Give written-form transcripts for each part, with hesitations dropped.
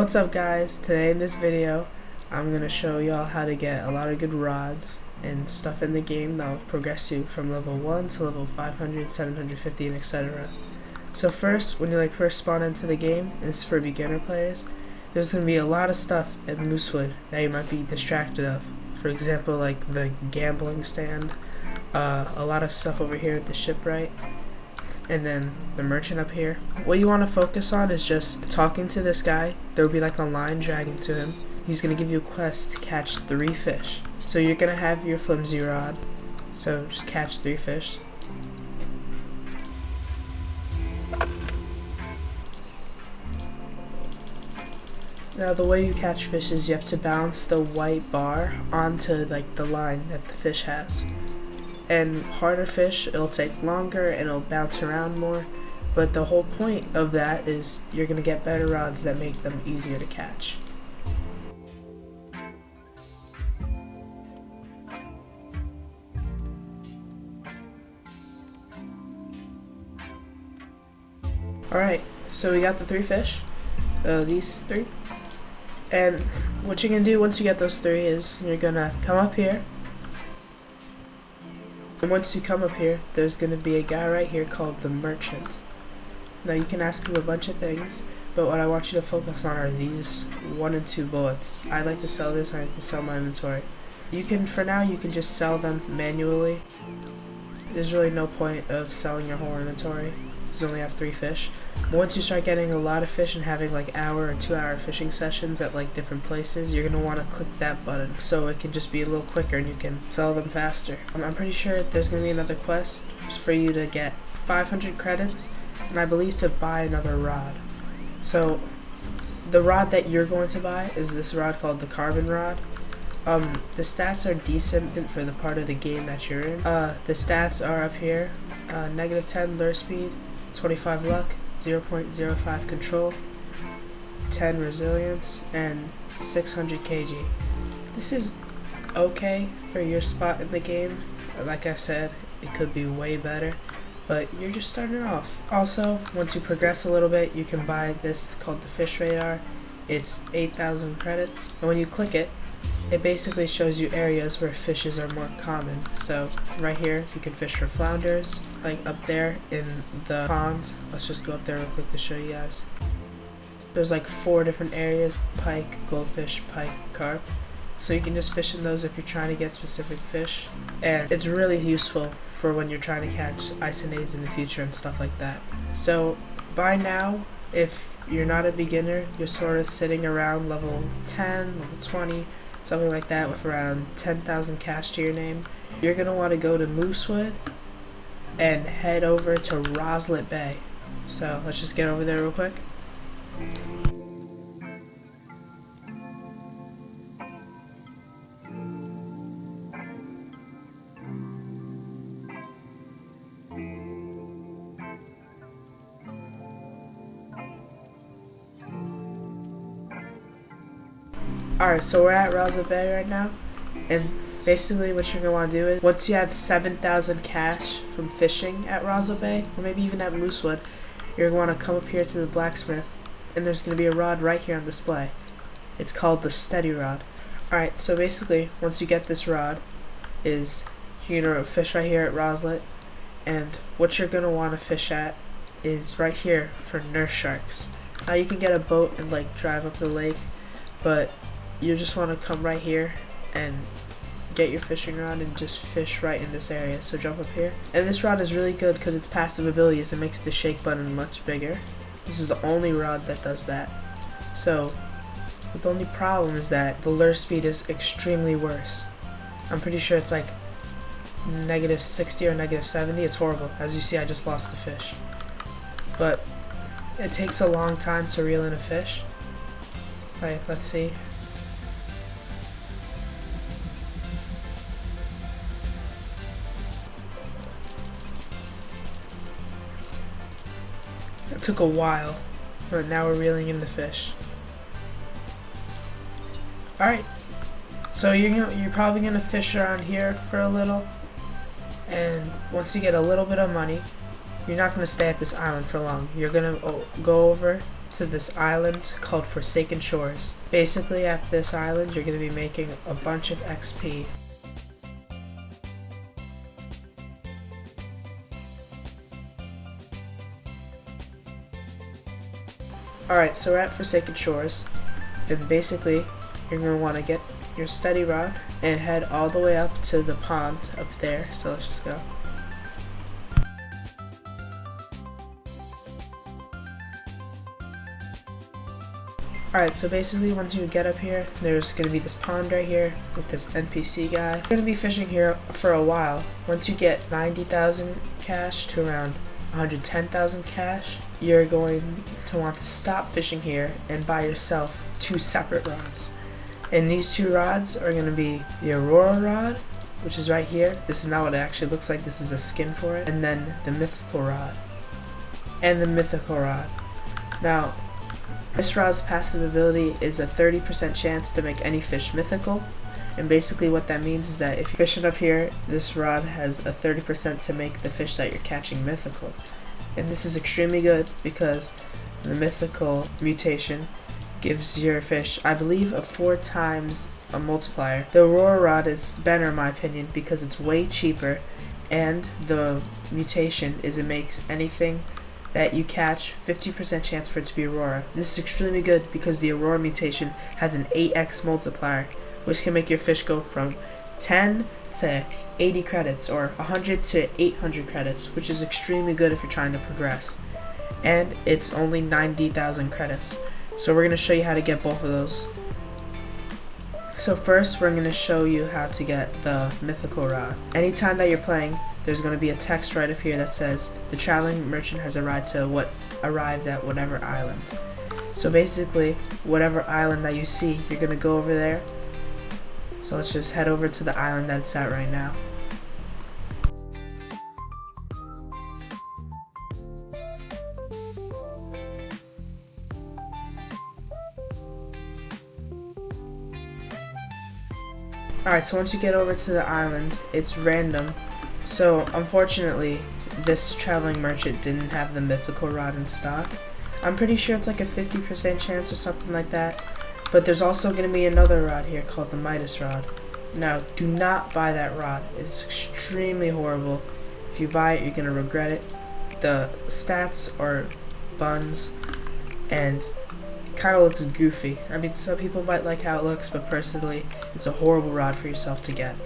What's up guys, today in this video I'm going to show y'all how to get a lot of good rods and stuff in the game that will progress you from level 1 to level 500, 750 and etc. So first, when you first spawn into the game, and this is for beginner players, there's going to be a lot of stuff at Moosewood that you might be distracted of. For example, like the gambling stand, a lot of stuff over here at the shipwright, and then the merchant up here. What you want to focus on is just talking to this guy. There will be like a line dragging to him. He's going to give you a quest to catch 3 fish. So you're going to have your flimsy rod. So just catch 3 fish. Now the way you catch fish is you have to bounce the white bar onto the line that the fish has. And harder fish, it'll take longer and it'll bounce around more, but the whole point of that is you're going to get better rods that make them easier to catch. Alright, so we got the 3 fish, these 3, and what you're going to do once you get those 3 is you're going to come up here. And once you come up here, there's going to be a guy right here called the merchant. Now you can ask him a bunch of things, but what I want you to focus on are these 1 and 2 bullets. I like to sell this, I like to sell my inventory. For now, you can just sell them manually. There's really no point of selling your whole inventory, because you only have 3 fish. But once you start getting a lot of fish and having hour or 2 hour fishing sessions at different places, you're going to want to click that button so it can just be a little quicker and you can sell them faster. I'm pretty sure there's going to be another quest for you to get 500 credits and I believe to buy another rod. So the rod that you're going to buy is this rod called the carbon rod. The stats are decent for the part of the game that you're in. The stats are up here. -10 lure speed, 25 luck, 0.05 control, 10 resilience, and 600 kg. This is okay for your spot in the game. Like I said, it could be way better, but you're just starting off. Also, once you progress a little bit, you can buy this called the fish radar. It's 8,000 credits, and when you click it, it basically shows you areas where fishes are more common. So right here you can fish for flounders, up there in the pond. Let's just go up there real quick to show you guys. There's 4 different areas: pike, goldfish, pike, carp. So you can just fish in those if you're trying to get specific fish, and it's really useful for when you're trying to catch isonades in the future and stuff like that. So by now, if you're not a beginner, you're sort of sitting around level 10, level 20, something like that, with around 10,000 cash to your name. You're going to want to go to Moosewood and head over to Roselet Bay. So let's just get over there real quick. Alright, so we're at Roselet Bay right now, and basically what you're going to want to do is, once you have 7,000 cash from fishing at Roselet Bay, or maybe even at Moosewood, you're going to want to come up here to the blacksmith, and there's going to be a rod right here on display. It's called the steady rod. Alright, so basically, once you get this rod, you're going to fish right here at Roselet, and what you're going to want to fish at is right here for nurse sharks. Now you can get a boat and drive up the lake, but you just want to come right here and get your fishing rod and just fish right in this area. So jump up here, and this rod is really good because its passive ability is it makes the shake button much bigger. This is the only rod that does that. So the only problem is that the lure speed is extremely worse. I'm pretty sure it's -60 or -70. It's horrible. As you see, I just lost a fish, but it takes a long time to reel in a fish. Alright, let's see. It took a while, but now we're reeling in the fish. Alright, so you're probably going to fish around here for a little, and once you get a little bit of money, you're not going to stay at this island for long. You're going to go over to this island called Forsaken Shores. Basically at this island you're going to be making a bunch of XP. Alright, so we're at Forsaken Shores, and basically you're going to want to get your steady rod and head all the way up to the pond up there, so let's just go. Alright, so basically once you get up here, there's going to be this pond right here with this NPC guy. You're going to be fishing here for a while. Once you get 90,000 cash to around 110,000 cash, you're going to want to stop fishing here and buy yourself 2 separate rods. And these 2 rods are going to be the Aurora rod, which is right here. This is not what it actually looks like, this is a skin for it. And then the mythical rod. And the mythical rod. Now, this rod's passive ability is a 30% chance to make any fish mythical. And basically what that means is that if you're fishing up here, this rod has a 30% to make the fish that you're catching mythical. And this is extremely good because the mythical mutation gives your fish, I believe, a 4 times a multiplier. The Aurora rod is better in my opinion because it's way cheaper, and the mutation is it makes anything that you catch 50% chance for it to be Aurora. And this is extremely good because the Aurora mutation has an 8x multiplier, which can make your fish go from 10 to 80 credits or 100 to 800 credits, which is extremely good if you're trying to progress. And it's only 90,000 credits. So we're going to show you how to get both of those. So first we're going to show you how to get the mythical rod. Anytime that you're playing, there's going to be a text right up here that says the traveling merchant has arrived at whatever island. So basically whatever island that you see, you're going to go over there. So let's just head over to the island that it's at right now. Alright, so once you get over to the island, it's random. So unfortunately, this traveling merchant didn't have the mythical rod in stock. I'm pretty sure it's like a 50% chance or something like that. But there's also going to be another rod here called the Midas rod. Now, do not buy that rod. It's extremely horrible. If you buy it, you're going to regret it. The stats are buns, and it kind of looks goofy. I mean, some people might like how it looks, but personally, it's a horrible rod for yourself to get.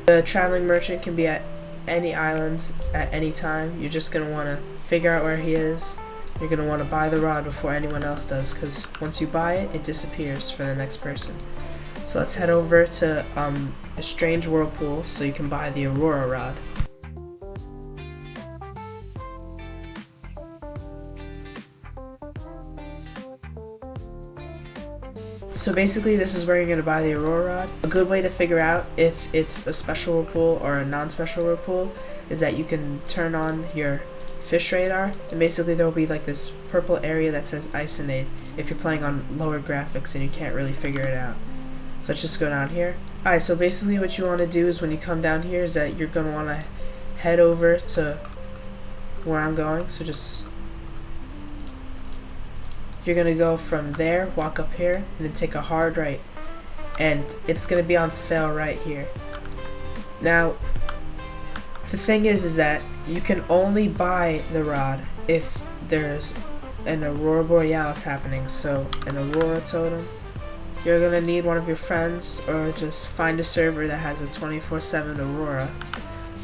The traveling merchant can be at any islands at any time. You're just going to want to figure out where he is. You're going to want to buy the rod before anyone else does, because once you buy it, it disappears for the next person. So let's head over to a strange whirlpool so you can buy the Aurora rod. So basically this is where you're going to buy the Aurora rod. A good way to figure out if it's a special whirlpool or a non-special whirlpool is that you can turn on your fish radar, and basically there will be like this purple area that says Isonade if you're playing on lower graphics and you can't really figure it out. So let's just go down here. Alright, so basically what you want to do is when you come down here is that you're going to want to head over to where I'm going. So just, you're going to go from there, walk up here, and then take a hard right. And it's going to be on sale right here. Now, the thing is that you can only buy the rod if there's an Aurora Borealis happening. So an Aurora totem, you're going to need one of your friends or just find a server that has a 24/7 Aurora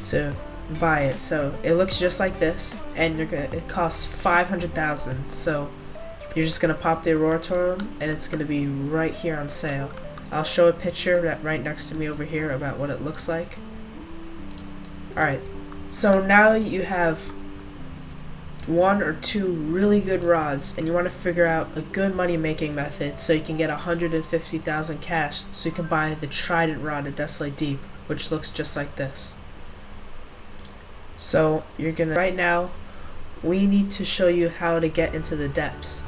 to buy it. So it looks just like this, and it costs 500,000. So you're just going to pop the Aurora totem and it's going to be right here on sale. I'll show a picture right next to me over here about what it looks like. Alright, so now you have 1 or 2 really good rods, and you want to figure out a good money making method so you can get 150,000 cash so you can buy the Trident rod at Desolate Deep, which looks just like this. So you're gonna, right now we need to show you how to get into the depths.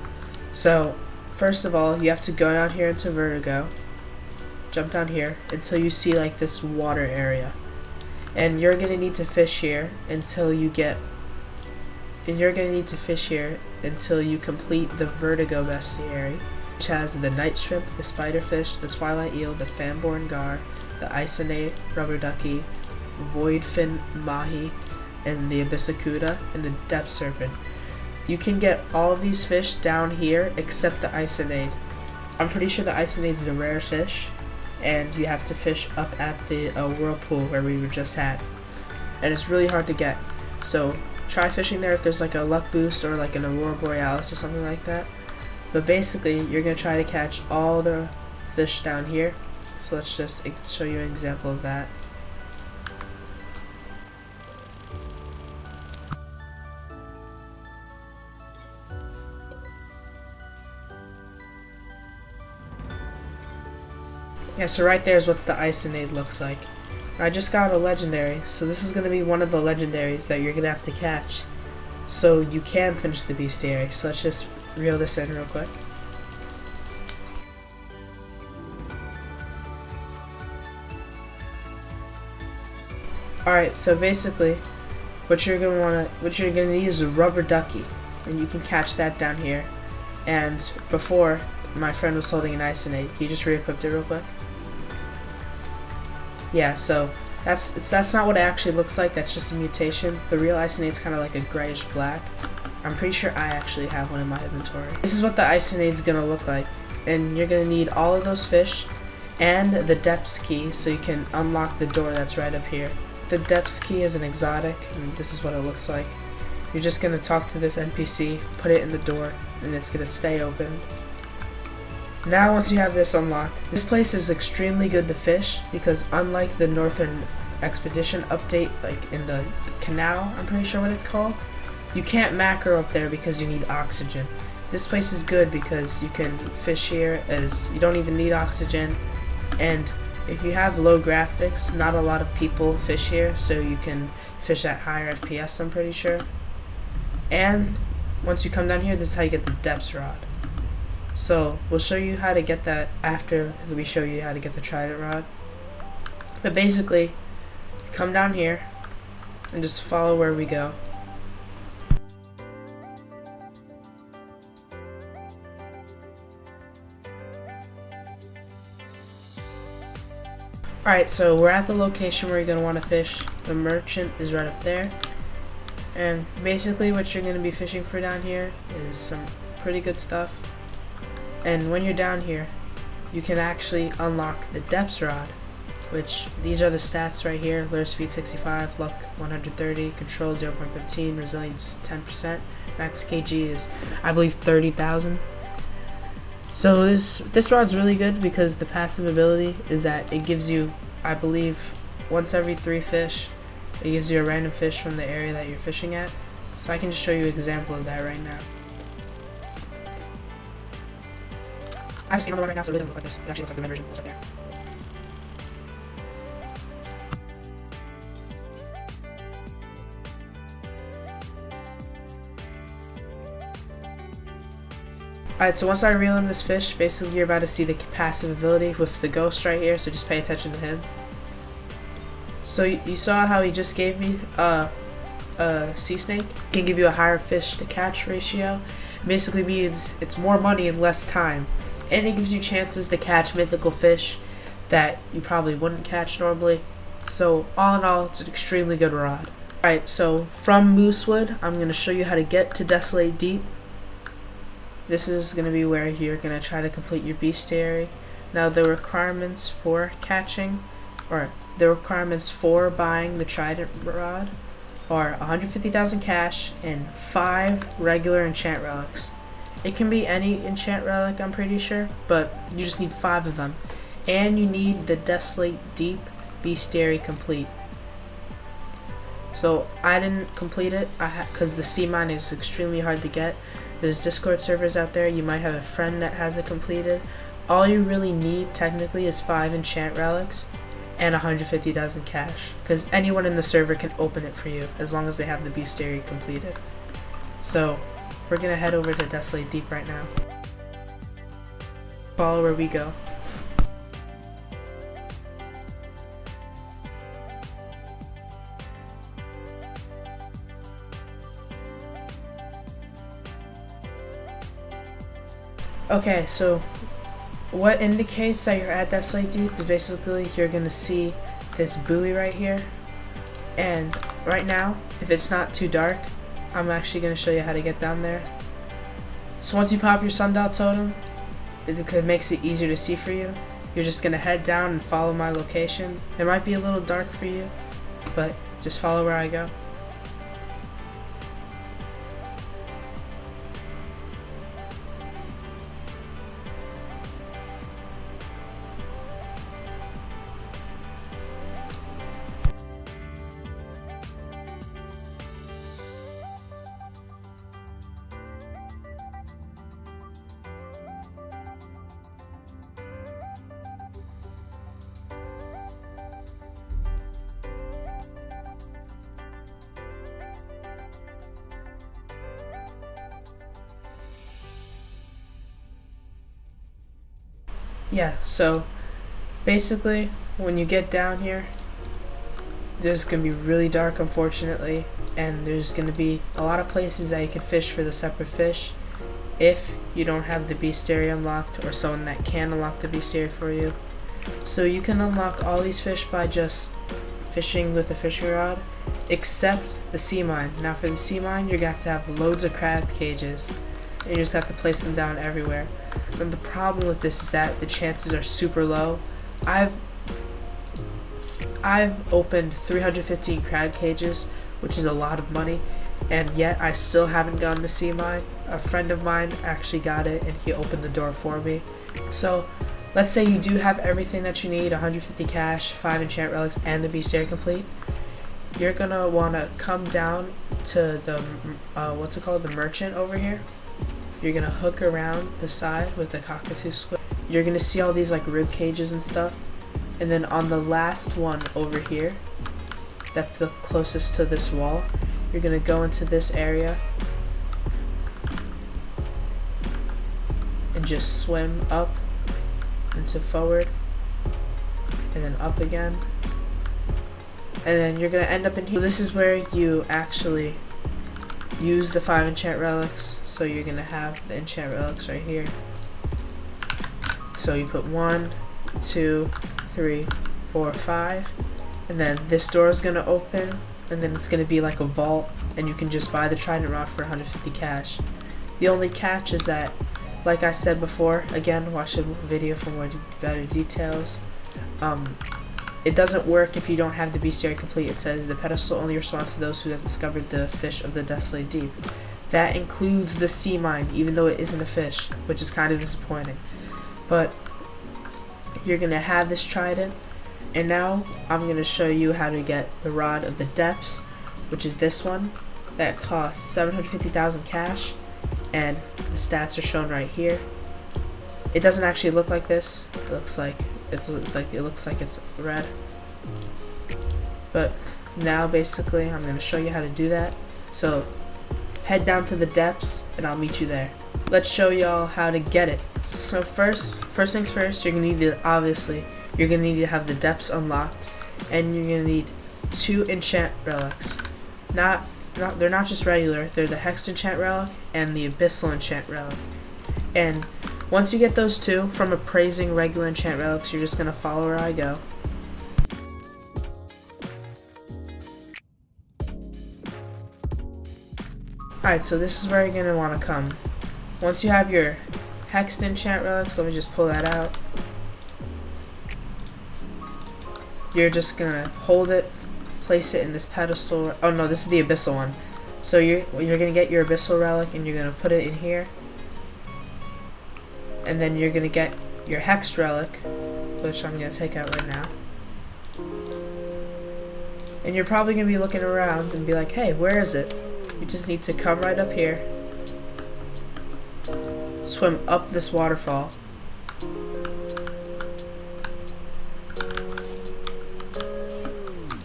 So first of all, you have to go down here into Vertigo, jump down here until you see like this water area. And you're going to need to fish here until you get, and you're going to need to fish here until you complete the Vertigo bestiary, which has the night shrimp, the spiderfish, the twilight eel, the fanborn gar, the isonate, rubber ducky, voidfin mahi, and the abyssacuda, and the depth serpent. You can get all of these fish down here except the isonate. I'm pretty sure the isonate is the rare fish, and you have to fish up at the whirlpool where we were just at. And it's really hard to get. So try fishing there if there's like a luck boost or like an aurora borealis or something like that. But basically, you're going to try to catch all the fish down here. So let's just show you an example of that. Yeah, so right there is what the isonate looks like. I just got a legendary, so this is going to be one of the legendaries that you're going to have to catch so you can finish the bestiary. So let's just reel this in real quick. Alright, so basically what you're gonna need is a rubber ducky, and you can catch that down here. And before, my friend was holding an isonate. Can you just re-equip it real quick? Yeah, so that's not what it actually looks like. That's just a mutation. The real isonate's kind of like a grayish black. I'm pretty sure I actually have one in my inventory. This is what the isonate's gonna look like, and you're gonna need all of those fish and the depths key so you can unlock the door that's right up here. The depths key is an exotic, and this is what it looks like. You're just gonna talk to this NPC, put it in the door, and it's gonna stay open. Now once you have this unlocked, this place is extremely good to fish because unlike the Northern Expedition update, like in the canal, I'm pretty sure what it's called, you can't macro up there because you need oxygen. This place is good because you can fish here as you don't even need oxygen, and if you have low graphics, not a lot of people fish here, so you can fish at higher FPS, I'm pretty sure. And once you come down here, this is how you get the depths rod. So we'll show you how to get that after we show you how to get the trident rod. But basically, come down here and just follow where we go. Alright, so we're at the location where you're going to want to fish. The merchant is right up there. And basically what you're going to be fishing for down here is some pretty good stuff. And when you're down here, you can actually unlock the depths rod, which these are the stats right here: lure speed 65, luck 130, control 0.15, resilience 10%, max kg is I believe 30,000. So this rod's really good because the passive ability is that it gives you, I believe, once every 3 fish, it gives you a random fish from the area that you're fishing at. So I can just show you an example of that right now. I have seen on the one right now, so it really doesn't look like this. It actually looks like the red version. It's right there. Alright, so once I reel in this fish, basically you're about to see the passive ability with the ghost right here, so just pay attention to him. So you saw how he just gave me a sea snake? He can give you a higher fish to catch ratio. It basically means it's more money in less time. And it gives you chances to catch mythical fish that you probably wouldn't catch normally. So all in all, it's an extremely good rod. Alright, so from Moosewood, I'm going to show you how to get to Desolate Deep. This is going to be where you're going to try to complete your bestiary. Now the requirements for catching, or the requirements for buying the trident rod are 150,000 cash and 5 regular enchant relics. It can be any enchant relic, I'm pretty sure, but you just need 5 of them. And you need the Desolate Deep bestiary complete. So I didn't complete it because the sea mine is extremely hard to get. There's Discord servers out there. You might have a friend that has it completed. All you really need technically is 5 enchant relics and 150,000 cash, because anyone in the server can open it for you as long as they have the bestiary completed. So we're gonna head over to Desolate Deep right now. Follow where we go. Okay, so what indicates that you're at Desolate Deep is basically you're gonna see this buoy right here, and right now, if it's not too dark, I'm actually gonna show you how to get down there. So once you pop your sundial totem, it makes it easier to see for you. You're just gonna head down and follow my location. It might be a little dark for you, but just follow where I go. Yeah, so basically when you get down here, there's gonna be really dark, unfortunately, and there's gonna be a lot of places that you can fish for the separate fish if you don't have the bestiary unlocked or someone that can unlock the bestiary for you. So you can unlock all these fish by just fishing with a fishing rod, except the sea mine. Now for the sea mine, you're gonna have loads of crab cages, and you just have to place them down everywhere. And the problem with this is that the chances are super low. I've opened 315 crab cages, which is a lot of money, and yet I still haven't gotten the sea mine. A friend of mine actually got it, and he opened the door for me. So let's say you do have everything that you need, 150 cash, 5 enchant relics, and the bestiary complete. You're gonna wanna come down to the what's it called, the merchant over here. You're gonna hook around the side with the cockatoo squid. You're gonna see all these like rib cages and stuff, and then on the last one over here, that's the closest to this wall, you're gonna go into this area and just swim up into forward and then up again, and then you're gonna end up in here. This is where you actually use the 5 enchant relics. So you're gonna have the enchant relics right here. So you put 1, 2, 3, 4, 5, and then this door is gonna open, and then it's gonna be like a vault, and you can just buy the trident rod for 150 cash. The only catch is that, like I said before, again, watch the video for more better details. It doesn't work if you don't have the bestiary complete. It says the pedestal only responds to those who have discovered the fish of the Desolate Deep. That includes the sea mine, even though it isn't a fish, which is kind of disappointing. But you're gonna have this trident, and now I'm gonna show you how to get the Rod of the Depths, which is this one that costs 750,000 cash, and the stats are shown right here. It doesn't actually look like this. It looks like it's red. But now basically I'm gonna show you how to do that. So head down to the depths and I'll meet you there. Let's show y'all how to get it. So first things first, you're gonna need to have the depths unlocked, and you're gonna need 2 enchant relics. They're not just regular, they're the hexed enchant relic and the abyssal enchant relic. And once you get those 2 from appraising regular enchant relics, you're just gonna follow where I go. Alright, so this is where you're going to want to come. Once you have your hexed enchant relics, let me just pull that out. You're just going to hold it, place it in this pedestal. Oh no, this is the abyssal one. So you're going to get your abyssal relic and you're going to put it in here. And then you're going to get your hexed relic, which I'm going to take out right now. And you're probably going to be looking around and be like, hey, where is it? You just need to come right up here, swim up this waterfall,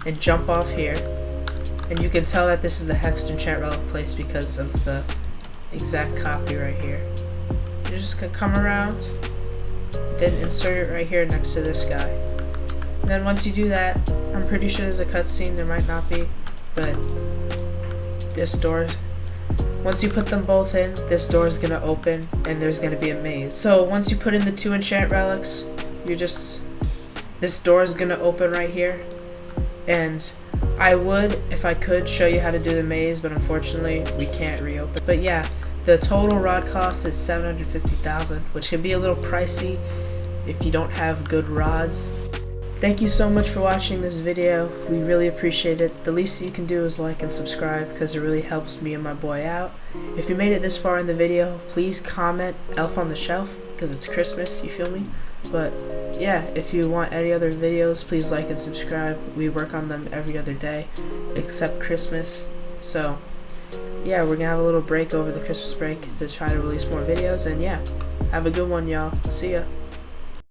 and jump off here. And you can tell that this is the hexed enchant relic place because of the exact copy right here. You're just gonna come around, then insert it right here next to this guy. And then once you do that, I'm pretty sure there's a cutscene. There might not be, but this door Once you put them both in, this door is gonna open and there's gonna be a maze. So once you put in the 2 enchant relics, this door is gonna open right here. And I would, if I could, show you how to do the maze, but unfortunately we can't reopen. But yeah, the total rod cost is 750,000, which can be a little pricey if you don't have good rods. Thank you so much for watching this video. We really appreciate it. The least you can do is like and subscribe because it really helps me and my boy out. If you made it this far in the video, please comment Elf on the Shelf because it's Christmas, you feel me? But yeah, if you want any other videos, please like and subscribe. We work on them every other day except Christmas. So yeah, we're gonna have a little break over the Christmas break to try to release more videos, and yeah, have a good one, y'all. See ya.